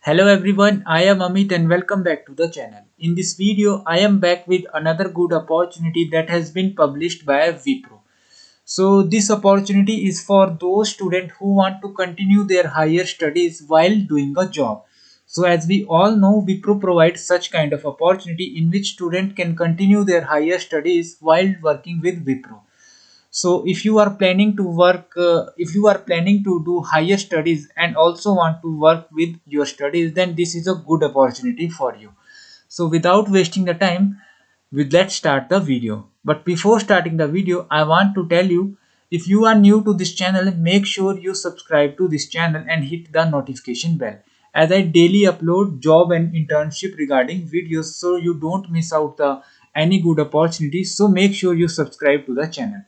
Hello everyone, I am Amit and welcome back to the channel. In this video, I am back with another good opportunity that has been published by Wipro. So this opportunity is for those students who want to continue their higher studies while doing a job. So as we all know, Wipro provides such kind of opportunity in which student can continue their higher studies while working with Wipro. So if you are planning to work if you are planning to do higher studies and also want to work with your studies, then this is a good opportunity for you. So without wasting the time, let's start the video. But before starting the video, I want to tell you, if you are new to this channel, make sure you subscribe to this channel and hit the notification bell, as I daily upload job and internship regarding videos, so you don't miss out the any good opportunities. So make sure you subscribe to the channel.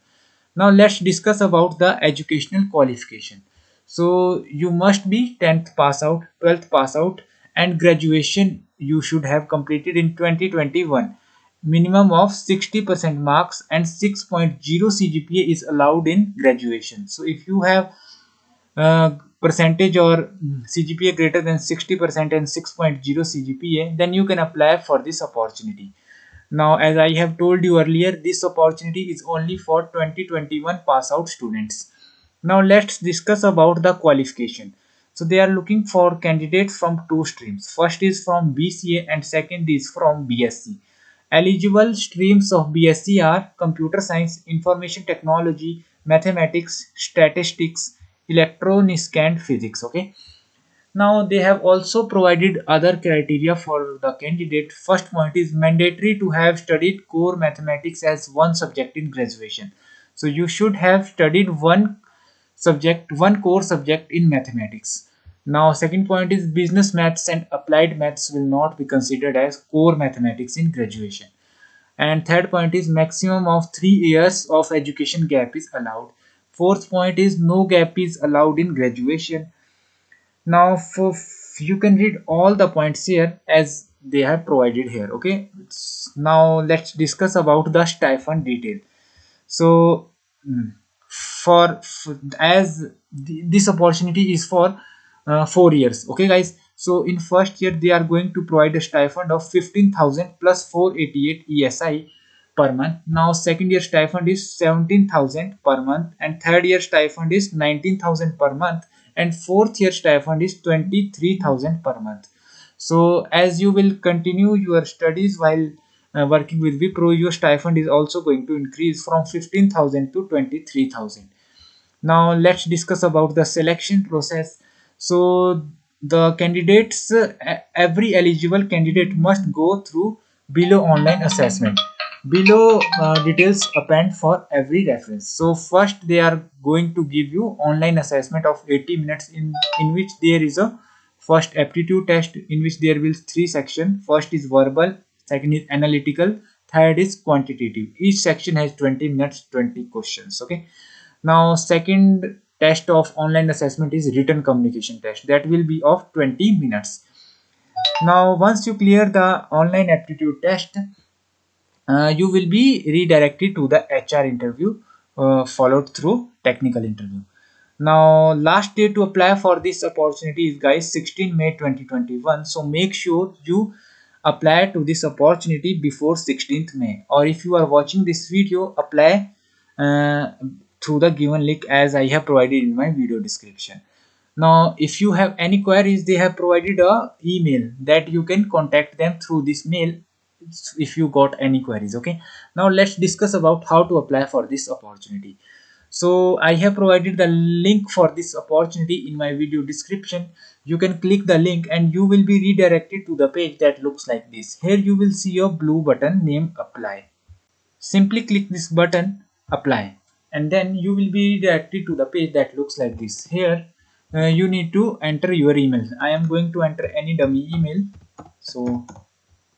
Now let's discuss about the educational qualification. So you must be 10th pass out, 12th pass out, and graduation you should have completed in 2021. Minimum of 60% marks and 6.0 CGPA is allowed in graduation. So if you have percentage or CGPA greater than 60% and 6.0 CGPA, then you can apply for this opportunity. Now, as I have told you earlier, this opportunity is only for 2021 pass out students. Now, let's discuss about the qualification. So, they are looking for candidates from two streams. First is from BCA and second is from BSc. Eligible streams of BSc are computer science, information technology, mathematics, statistics, electronics, and physics. Okay. Now they have also provided other criteria for the candidate. First point is mandatory to have studied core mathematics as one subject in graduation. So you should have studied one core subject in mathematics. Now second point is business maths and applied maths will not be considered as core mathematics in graduation. And third point is maximum of 3 years of education gap is allowed. Fourth point is no gap is allowed in graduation. Now you can read all the points here as they have provided here. Okay, now let's discuss about the stipend detail. So as this opportunity is for 4 years. Okay guys, so in first year they are going to provide a stipend of 15,000 plus 488 ESI per month. Now second year stipend is 17,000 per month, and third year stipend is 19,000 per month, and fourth year stipend is 23,000 per month. So as you will continue your studies while working with Wipro, your stipend is also going to increase from 15,000 to 23,000. Now let's discuss about the selection process. So the candidates, every eligible candidate must go through below online assessment. Below details append for every reference. So first they are going to give you online assessment of 80 minutes in which there is a first aptitude test in which there will three section. First is verbal, second is analytical, third is quantitative. Each section has 20 minutes, 20 questions. Okay. Now second test of online assessment is written communication test, that will be of 20 minutes. Now once you clear the online aptitude test, you will be redirected to the HR interview, followed through technical interview. Now last day to apply for this opportunity is guys 16 May 2021. So make sure you apply to this opportunity before 16th May, or if you are watching this video, apply uh, through the given link as I have provided in my video description. Now if you have any queries, they have provided a email that you can contact them through this mail if you got any queries. Okay, now let's discuss about how to apply for this opportunity. So I have provided the link for this opportunity in my video description. You can click the link and you will be redirected to the page that looks like this. Here you will see a blue button named apply. Simply click this button apply, and then you will be redirected to the page that looks like this. Here you need to enter your email. I am going to enter any dummy email. So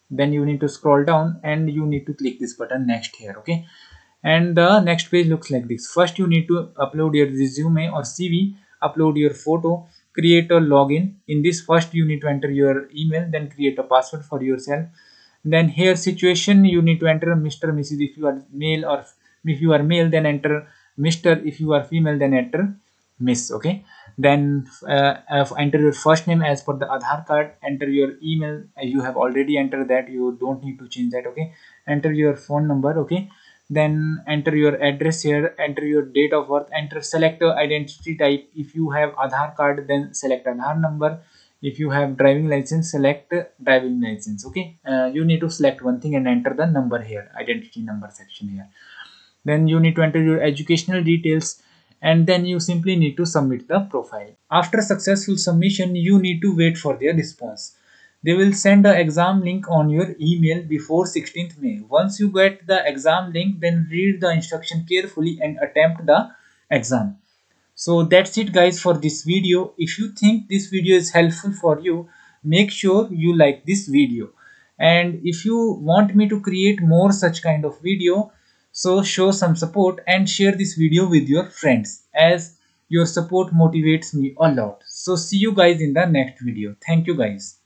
then you need to scroll down and you need to click this button next here. Okay, and the next page looks like this. First you need to upload your resume or CV, upload your photo, create a login. In this first you need to enter your email, then create a password for yourself. Then here situation you need to enter Mr. Mrs. if you are male, or if you are male then enter Mr. If you are female then enter miss. Okay, then enter your first name as per the Aadhaar card, enter your email. You have already entered that, you don't need to change that. Okay, enter your phone number. Okay, then enter your address here, enter your date of birth, enter, select a identity type. If you have Aadhaar card, then select Aadhaar number. If you have driving license, select driving license. Okay, you need to select one thing and enter the number here, identity number section here. Then you need to enter your educational details, and then you simply need to submit the profile. After successful submission, you need to wait for their response. They will send the exam link on your email before 16th May. Once you get the exam link, then read the instruction carefully and attempt the exam. So that's it guys for this video. If you think this video is helpful for you, make sure you like this video. And if you want me to create more such kind of video, so show some support and share this video with your friends, as your support motivates me a lot. So see you guys in the next video. Thank you guys.